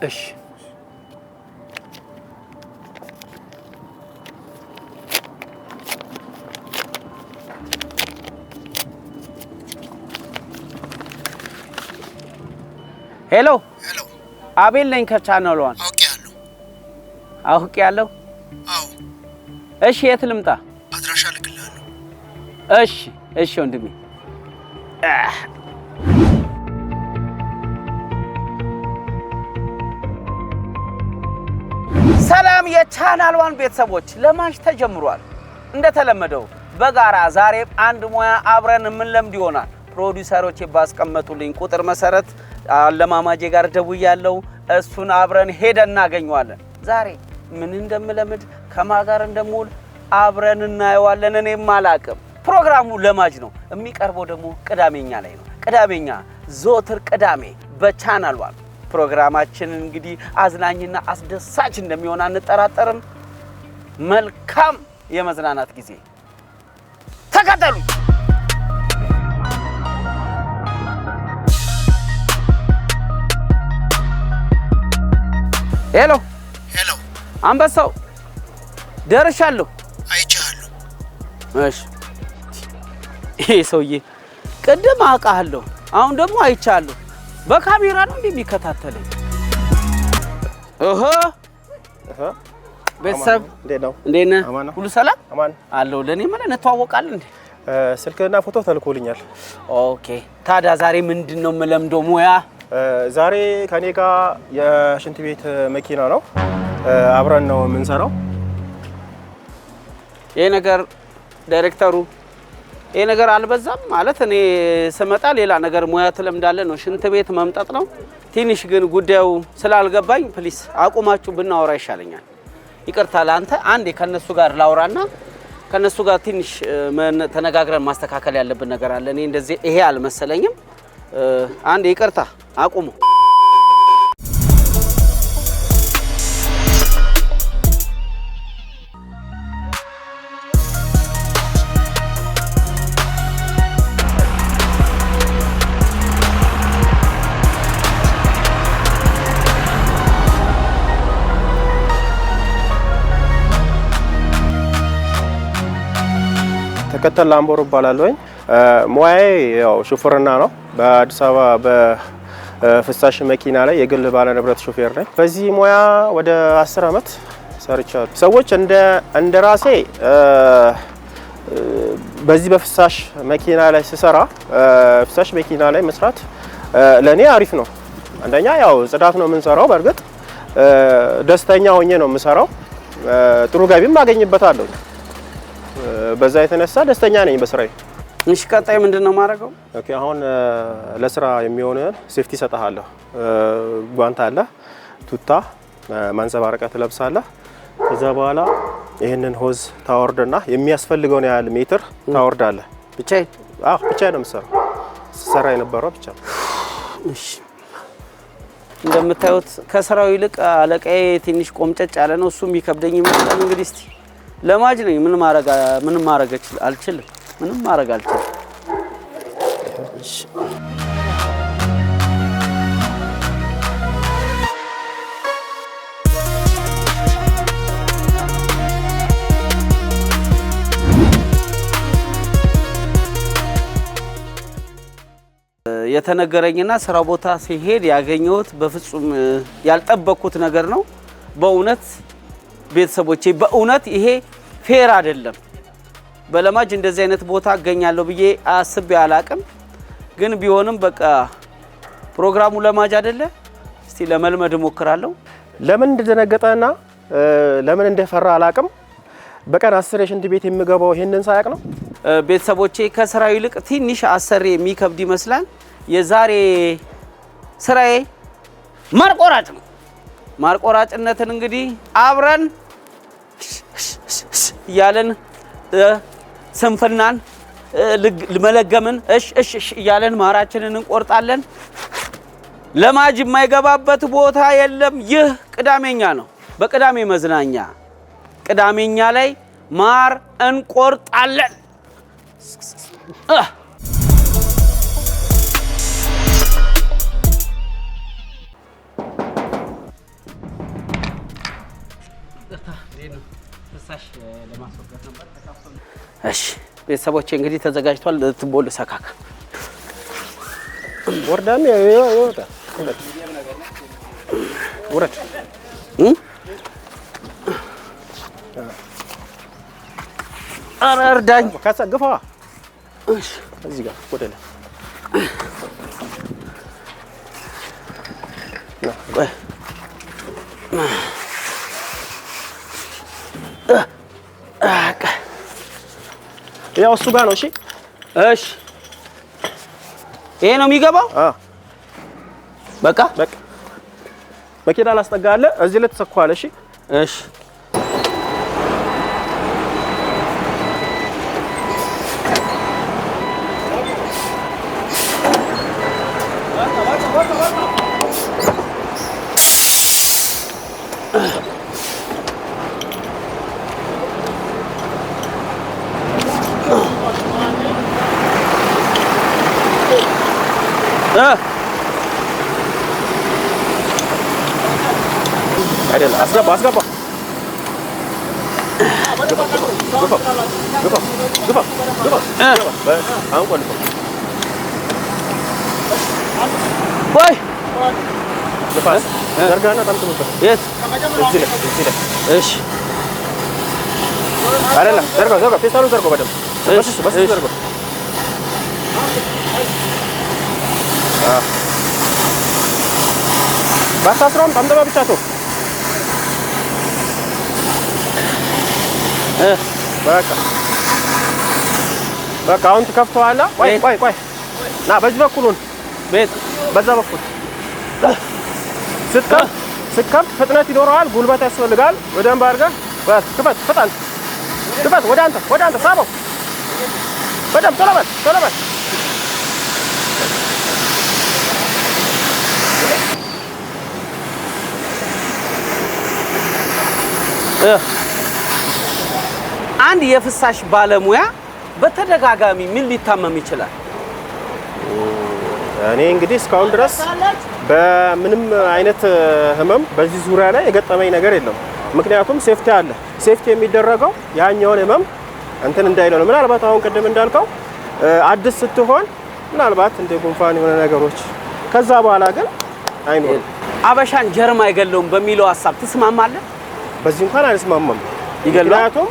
እሺ ሄሎ አቤል ነኝ ከቻናል ዋን አውቄያለሁ አዎ እሺ የት ልምጣ አድራሻ ልክልሃለሁ እሺ ወንድሜ ሰላም የቻናል ዋን ቤተሰቦች ለማሽ ተጀምሯል እንደተለመደው በጋራ ዛሬ አንድ ሙያ አብረን ምን ለምድ ይሆናል ፕሮዲዩሰሮች ባስቀመጡልኝ ቁጥር መሰረት ለማማጄ ጋር ደውያለሁ እሱን አብረን ሄደን እናገኘዋለን ዛሬ ምን እንደምለምድ ከማጋር እንደሙል አብረን እናየዋለን እኔም አላቅም ፕሮግራሙ ለማጅ ነው የሚቀርበው ደግሞ ቅዳሜኛ ላይ ነው ቅዳሜኛ ዞትር ቅዳሜ በቻናል ዋን ፕሮግራማችን እንግዲህ አዝናኝና አስደሳች እንደሚሆን አንጠራጠርም መልካም የመዝናናት ጊዜ ተከተሉ ሄሎ አንበሳው ደርሻለሁ አይቻለሁ እሺ ይሄ ሰውዬ ቀደም አውቃለሁ አሁን ደግሞ አይቻለሁ በካሜራ ነው እንደሚከታተለኝ ቤተሰብ እንዴት ነህ ሁሉ ሰላም አማን አለው ለኔ ማለት እንተዋወቃለን እንዴ ስልክና ፎቶ ተልኮልኛል ኦኬ ታዲያ ዛሬ ምንድነው መለምዶ ሙያ ዛሬ ከኔ ጋር የሽንት ቤት መኪና ነው አብረን ነው የምንሰራው ይሄ ነገር ዳይሬክተሩ ይሄ ነገር አልበዛም ማለት እኔ ስመጣ ሌላ ነገር ሙያ ተለምዳለ ነው ሽንት ቤት መምጣት ነው ትንሽ ግን ጉዳዩ ስላልገባኝ ፕሊስ አቁማችሁ ብናወራ ይሻለኛል ይቅርታ ለአንተ አንዴ ከነሱ ጋር ላውራና ከነሱ ጋር ትንሽ ተነጋግረን ማስተካከል ያለብን ነገር አለ እኔ እንደዚህ ይሄ አልመሰለኝም አንዴ ይቅርታ አቁሙ ተከተል ላምቦር ባላልወኝ ሙያዬ ያው ሹፌርና ነው በአዲስ አበባ በፍሳሽ መኪና ላይ የግል ባለ ንብረት ሹፌር ነኝ በዚህ ሙያ ወደ 10 አመት ሰርቻለሁ ሰዎች እንደ ራሴ በዚህ በፍሳሽ መኪና ላይ ስሰራ ፍሳሽ መኪና ላይ መስራት ለኔ አሪፍ ነው አንደኛ ያው ጽዳት ነው የምንሰራው በርግጥ ደስተኛ ሆኜ ነው የምሰራው ጥሩ ገቢም አገኝበታለሁ በዛ የተነሳ ደስተኛ ነኝ በስራዬ እሺ ቀጣይ ምንድነው ማረጋው ኦኬ አሁን ለስራ የሚሆነ ሴፍቲ ሰጣሃለሁ ጓንት አለ ቱታ ማንጸባረቂያ ትለብሳለህ ከዛ በኋላ ይሄንን ሆዝ ታወርድና የሚያስፈልገውን ያህል ሜትር ታወርዳለህ ብቻዬን ነው የምሰራው ሰራ የነበረው ብቻ እሺ እንደምታዩት ከስራው ይልቅ አለቃዬ ትንሽ ቆምጨጭ ያለ ነው እሱም ይከብደኝ ይመስላል እንግዲህ እስቲ ለማጅ ነኝ ምን ማረግ አልችልም ምንም ማረግ አልችልም እሺ የተነገረኝና ስራ ቦታ ሲሄድ ያገኘሁት በፍጹም ያልጠበቅኩት ነገር ነው በእውነት ቤተሰቦቼ በእውነት ይሄ ፌር አይደለም በለማጅ እንደዚህ አይነት ቦታ አገኛለሁ ብዬ አስቤ አላቅም ግን ቢሆንም በቃ ፕሮግራሙ ለማጅ አይደለ እስቲ ለመልመድ ሞክራለሁ ለምን እንደደነገጠና ለምን እንደፈራ አላቅም በቀን 10 የሽንት ቤት የሚገባው ይሄንን ሳያቅ ነው ቤተሰቦቼ ከስራው ይልቅ ትንሽ አሰሪ የሚከብድ ይመስላል የዛሬ ስራዬ ማርቆራጭ ነው ማርቆራጭነትን እንግዲህ አብረን ያለን ስንፍናን መለገምን እሽ ያለን ማራችንን እንቆርጣለን ለማጅ የማይገባበት ቦታ የለም ይህ ቅዳሜኛ ነው በቅዳሜ መዝናኛ ቅዳሜኛ ላይ ማር እንቆርጣለን እሺ ቤተሰቦቼ እንግዲህ ተዘጋጅቷል። ትቦል ሰካካ ወርዳም ይወጣ ወረድ ኧረ እርዳኝ ካሰግፋ እሺ እዚህ ጋር ወደ ላይ ያው እሱ ጋር ነው። እሺ እሺ ይሄ ነው የሚገባው። በቃ መኪና ላስጠጋለህ። እዚህ ላይ ተሰኳለ። እሺ እሺ አይደለም አስገባ ወይ ንፋስ ዘርጋና ጠምጥምበት። የት እዚህ ላይ እሺ አይደለም ዘርጋው ፌስታሉን ዘርጋው በደምብ በስ ዘርጋው ባታስረውም ጠምጥመህ ብቻ ተው። በቃ አሁን ትከፍተዋለህ። ቆይ ና በዚህ በኩል ሁን። በዛ በኩል ስትከፍት ፍጥነት ይኖረዋል፣ ጉልበት ያስፈልጋል። በደንብ አድርገህ ክፈት። ወደ አንተ ሳበው በደንብ ቶሎ በል አንድ የፍሳሽ ባለሙያ በተደጋጋሚ ምን ሊታመም ይችላል? እኔ እንግዲህ እስካሁን ድረስ በምንም አይነት ህመም በዚህ ዙሪያ ላይ የገጠመኝ ነገር የለም። ምክንያቱም ሴፍቲ አለ። ሴፍቲ የሚደረገው ያኛውን ህመም እንትን እንዳይለው ነው። ምናልባት አሁን ቅድም እንዳልከው አዲስ ስትሆን ምናልባት እንደ ጉንፋን የሆነ ነገሮች፣ ከዛ በኋላ ግን አይኖርም። አበሻን ጀርም አይገለውም በሚለው ሐሳብ ትስማማለህ? በዚህ እንኳን አልስማማም። ይገላል። ምክንያቱም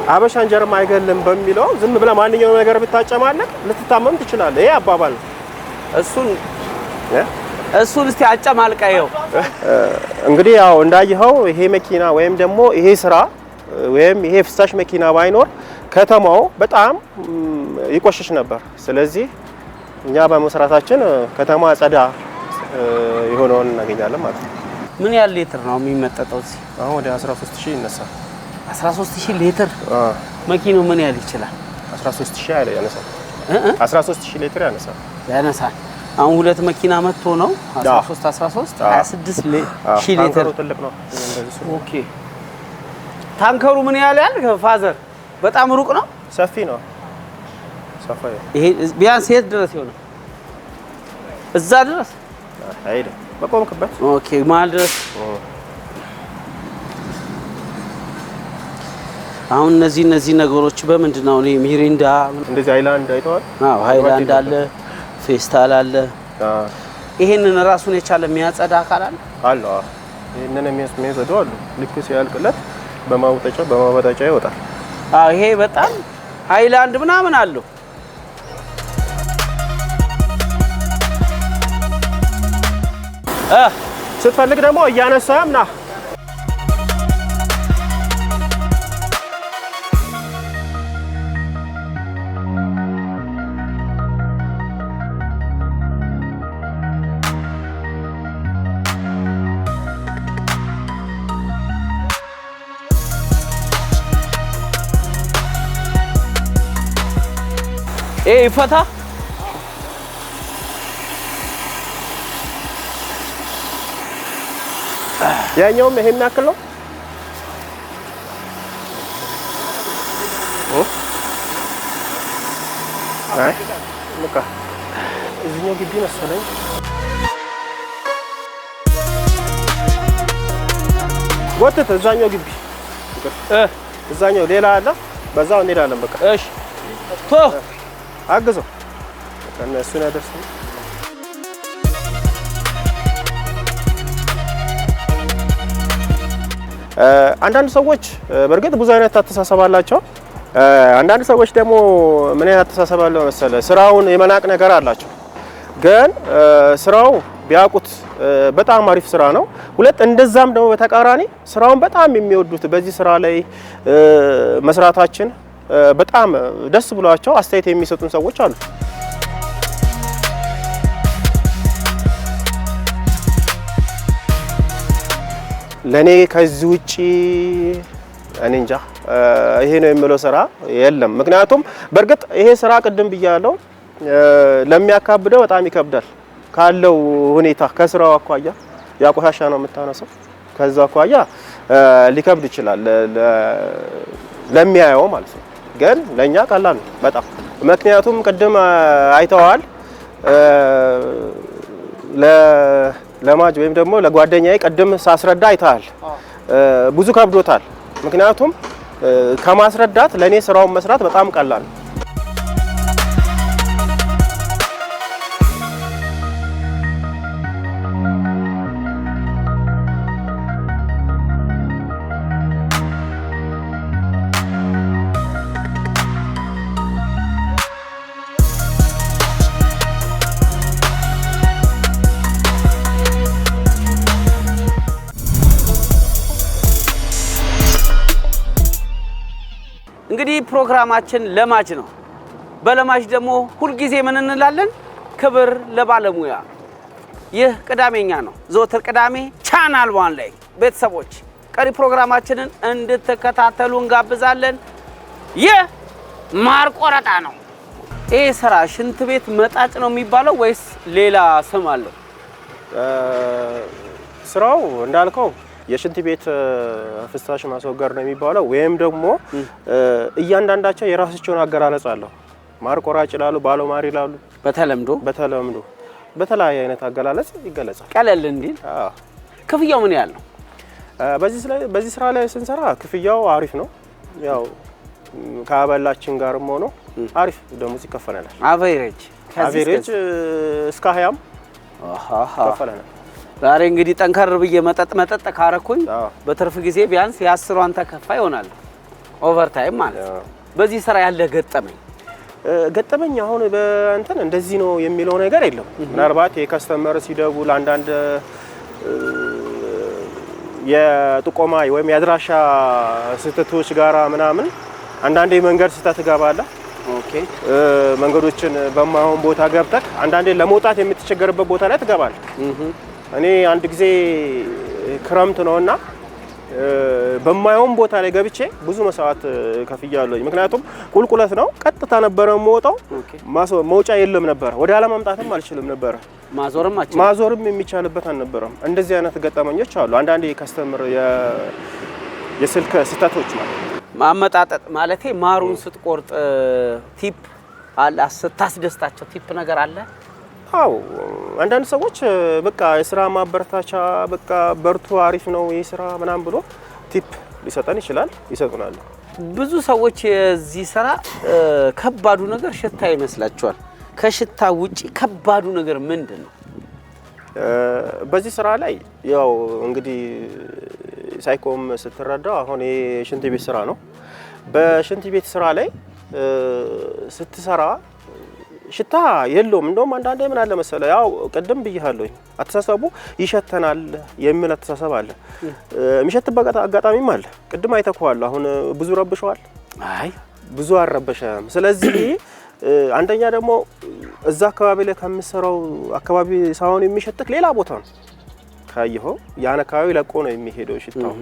አበሻን ጀርም አይገልም በሚለው ዝም ብለህ ማንኛውም ነገር ብታጨማለቅ ልትታመም ትችላለህ። ይሄ አባባል ነው። እሱን እስቲ አጨማልቀየው። እንግዲህ ያው እንዳየኸው ይሄ መኪና ወይም ደግሞ ይሄ ስራ ወይም ይሄ ፍሳሽ መኪና ባይኖር ከተማው በጣም ይቆሽሽ ነበር። ስለዚህ እኛ በመስራታችን ከተማ ጸዳ የሆነውን እናገኛለን ማለት ነው። ምን ያህል ሊትር ነው የሚመጠጠው እዚህ? አሁን ወደ 13000 ይነሳል። 13000 ሊትር መኪናው ምን ያህል ይችላል? 13000 አይደል ያነሳል። 13000 ሊትር ያነሳል። አሁን ሁለት መኪና መጥቶ ነው 13 26000 ሊትር ትልቅ ነው። ኦኬ ታንከሩ ምን ያህል ፋዘር? በጣም ሩቅ ነው? ሰፊ ነው። ይሄ ቢያንስ የት ድረስ ይሆናል? እዛ ድረስ አይደል? በቆምክበት ኦኬ ማል ድረስ። አሁን እነዚህ ነገሮች በምንድነው? እኔ ሚሪንዳ እንደዚህ ሃይላንድ አይተዋል? አዎ ሃይላንድ አለ፣ ፌስታል አለ። ይሄንን ራሱን የቻለ የሚያጸዳ አካል አለ? አለ። ይሄንን የሚያጸዳው አለ። ልክ ሲያልቅለት በማውጣጫ ይወጣል። አዎ ይሄ በጣም ሃይላንድ ምናምን አለው። ስትፈልግ ደግሞ እያነሳህም ና። ይፈታ ያኛውም ይሄን ያክል ነው። አይ ልካ እዚህኛው ግቢ መሰለኝ። ወጥተህ እዛኛው ግቢ እንዳትቸገር እዛኛው ሌላ አለ በዛው እንሄዳለን በቃ እሺ ቶ አግዞ ከነሱን ያደርሱ አንዳንድ ሰዎች በርግጥ ብዙ አይነት አስተሳሰብ አላቸው አንዳንድ ሰዎች ደግሞ ምን አይነት አስተሳሰብ አለው መሰለ ስራውን የመናቅ ነገር አላቸው ግን ስራው ቢያቁት በጣም አሪፍ ስራ ነው ሁለት እንደዛም ደግሞ በተቃራኒ ስራውን በጣም የሚወዱት በዚህ ስራ ላይ መስራታችን በጣም ደስ ብሏቸው አስተያየት የሚሰጡን ሰዎች አሉ ለኔ ከዚህ ውጪ እኔ እንጃ ይሄ ነው የሚለው ስራ የለም ምክንያቱም በርግጥ ይሄ ስራ ቅድም ብያለሁ ለሚያካብደው በጣም ይከብዳል ካለው ሁኔታ ከስራው አኳያ ያቆሻሻ ነው የምታነሳው ከዛ አኳያ ሊከብድ ይችላል ለሚያየው ማለት ነው ግን ለኛ ቀላል ነው በጣም ምክንያቱም ቅድም አይተዋል ለማጅ ወይም ደግሞ ለጓደኛዬ ቅድም ሳስረዳ አይተሃል ብዙ ከብዶታል ምክንያቱም ከማስረዳት ለኔ ስራውን መስራት በጣም ቀላል ነው እንግዲህ ፕሮግራማችን ለማጅ ነው በለማጅ ደግሞ ሁሉ ጊዜ ምን እንላለን ክብር ለባለሙያ ይህ ቅዳሜኛ ነው ዘወትር ቅዳሜ ቻናል 1 ላይ ቤተሰቦች ቀሪ ፕሮግራማችንን እንድትከታተሉ እንጋብዛለን ይህ ማር ቆረጣ ነው ይሄ ስራ ሽንት ቤት መጣጭ ነው የሚባለው ወይስ ሌላ ስም አለው ስራው እንዳልከው የሽንት ቤት ፍሳሽ ማስወገድ ነው የሚባለው ወይም ደግሞ እያንዳንዳቸው የራሳቸውን አገላለጽ አለው ማር ቆራጭ ይላሉ ባለማር ይላሉ በተለምዶ በተለያየ አይነት አገላለጽ ይገለጻል ቀለል እንዲል ክፍያው ምን ያህል ነው በዚህ ስራ ላይ ስንሰራ ክፍያው አሪፍ ነው ያው ከአበላችን ጋርም ሆኖ አሪፍ ደሞዝ ይከፈላል አቨሬጅ እስከ 20 ይከፈላል ዛሬ እንግዲህ ጠንከር ብዬ መጠጥ ካረኩኝ በትርፍ ጊዜ ቢያንስ የ10ዋን ተከፋይ ይሆናል ኦቨር ታይም ማለት ነው በዚህ ስራ ያለ ገጠመኝ አሁን በእንትን እንደዚህ ነው የሚለው ነገር የለም ምናልባት የከስተመር ሲደውል አንዳንድ የጥቆማ ወይም ያድራሻ ስህተቶች ጋራ ምናምን አንዳንዴ መንገድ ስህተት ገባለ ኦኬ መንገዶችን በማይሆን ቦታ ገብተክ አንዳንዴ ለመውጣት የምትቸገርበት ቦታ ላይ ትገባል እኔ አንድ ጊዜ ክረምት ነውና በማይሆን ቦታ ላይ ገብቼ ብዙ መስዋዕት ከፍያለሁ ምክንያቱም ቁልቁለት ነው ቀጥታ ነበር የምወጣው መውጫ የለም ነበር ወደ ኋላ ማምጣትም አልችልም ነበር ማዞርም የሚቻልበት አልነበረም እንደዚህ አይነት ገጠመኞች አሉ አንዳንዴ የከስተመር የስልክ ስህተቶች ማለት ማመጣጠጥ ማለቴ ማሩን ስትቆርጥ ቲፕ አለ ስታስደስታቸው ቲፕ ነገር አለ አው አንዳንድ ሰዎች በቃ የሥራ ማበረታቻ በቃ በርቱ አሪፍ ነው የሥራ ምናም ብሎ ቲፕ ሊሰጠን ይችላል ይሰጡናል ብዙ ሰዎች የዚህ ስራ ከባዱ ነገር ሽታ ይመስላችኋል ከሽታ ውጪ ከባዱ ነገር ምንድነው በዚህ ስራ ላይ ያው እንግዲህ ሳይኮም ስትረዳው አሁን የሽንት ቤት ስራ ነው በሽንት ቤት ስራ ላይ ስትሰራ ሽታ የለውም እንደውም አንዳንዴ ምን አለ መሰለ ያው ቀደም ብዬሃለሁ አተሳሰቡ ይሸተናል የሚል አተሳሰብ አለ የሚሸትበት አጋጣሚም አለ ቀደም አይተኳል አሁን ብዙ ረብሸዋል አይ ብዙ አረበሸም ስለዚህ አንደኛ ደግሞ እዛ አካባቢ ላይ ከምሰራው አካባቢ ሳይሆን የሚሸተክ ሌላ ቦታ ነው ካየኸው ያን አካባቢ ለቆ ነው የሚሄደው ሽታው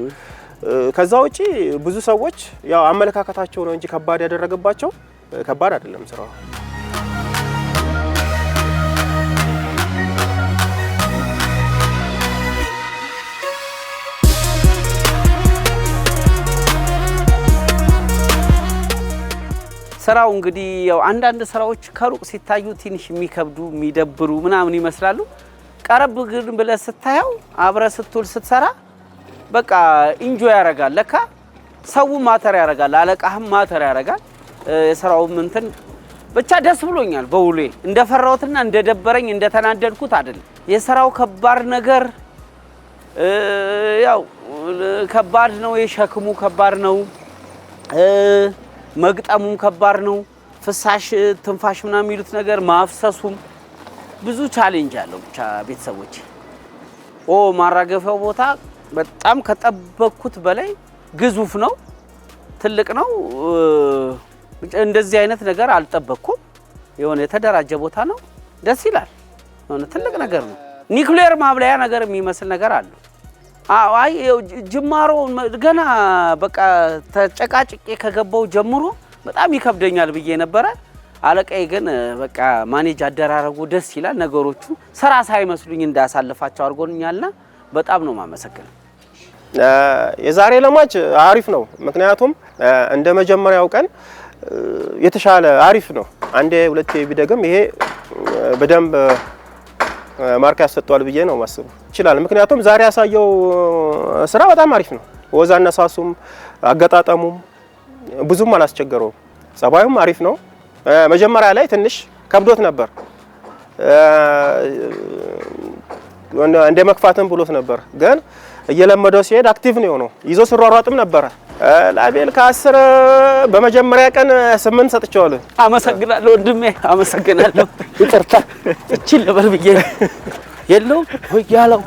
ከዛ ውጪ ብዙ ሰዎች ያው አመለካከታቸው ነው እንጂ ከባድ ያደረገባቸው ከባድ አይደለም ስራው ስራው እንግዲህ ያው አንዳንድ ስራዎች ከሩቅ ሲታዩ ትንሽ የሚከብዱ የሚደብሩ ምናምን ይመስላሉ ቀረብ ግን ብለህ ስታየው አብረ ስትውል ስትሰራ በቃ ኢንጆይ ያረጋል ለካ ሰው ማተር ያረጋል አለቃህም ማተር ያረጋል የሥራው እንትን ብቻ ደስ ብሎኛል በውሌ እንደፈራውትና እንደደበረኝ እንደተናደድኩት አይደለም የሥራው ከባድ ነገር ያው ከባድ ነው የሸክሙ ከባድ ነው መግጠሙም ከባድ ነው ፍሳሽ ትንፋሽ ምናምን የሚሉት ነገር ማፍሰሱም ብዙ ቻሌንጅ አለው ብቻ ቤተሰቦች ማራገፊያው ቦታ በጣም ከጠበቅኩት በላይ ግዙፍ ነው ትልቅ ነው እንደዚህ አይነት ነገር አልጠበቅኩም የሆነ የተደራጀ ቦታ ነው ደስ ይላል የሆነ ትልቅ ነገር ነው ኒውክሌር ማብለያ ነገር የሚመስል ነገር አለ አይ ጅማሮ ገና በቃ ተጨቃጭቄ ከገባው ጀምሮ በጣም ይከብደኛል ብዬ ነበር አለቃዬ ግን በቃ ማኔጅ አደራረጉ ደስ ይላል ነገሮቹ ስራ ሳይመስሉኝ እንዳሳልፋቸው አድርጎኛልና በጣም ነው ማመሰግነው የዛሬ ለማች አሪፍ ነው ምክንያቱም እንደ መጀመሪያው ቀን የተሻለ አሪፍ ነው አንዴ ሁለቴ ቢደግም ይሄ በደንብ ማርክ ያሰጣዋል ብዬ ነው ማስበው ይችላል ምክንያቱም ዛሬ ያሳየው ስራ በጣም አሪፍ ነው ወዛና ሳሱም አገጣጣሙም ብዙም አላስቸገረው ጸባዩም አሪፍ ነው መጀመሪያ ላይ ትንሽ ከብዶት ነበር እንደ መክፋትም ብሎት ነበር ግን እየለመደው ሲሄድ አክቲቭ ነው ነው ይዞ ሲሯሯጥም ነበር ላቤል ከ10 በመጀመሪያ ቀን 8 ሰጥቻለሁ አመሰግናለሁ ወንድሜ አመሰግናለሁ ይቅርታ እቺ ለበል ብዬ የለው ወይ ያለው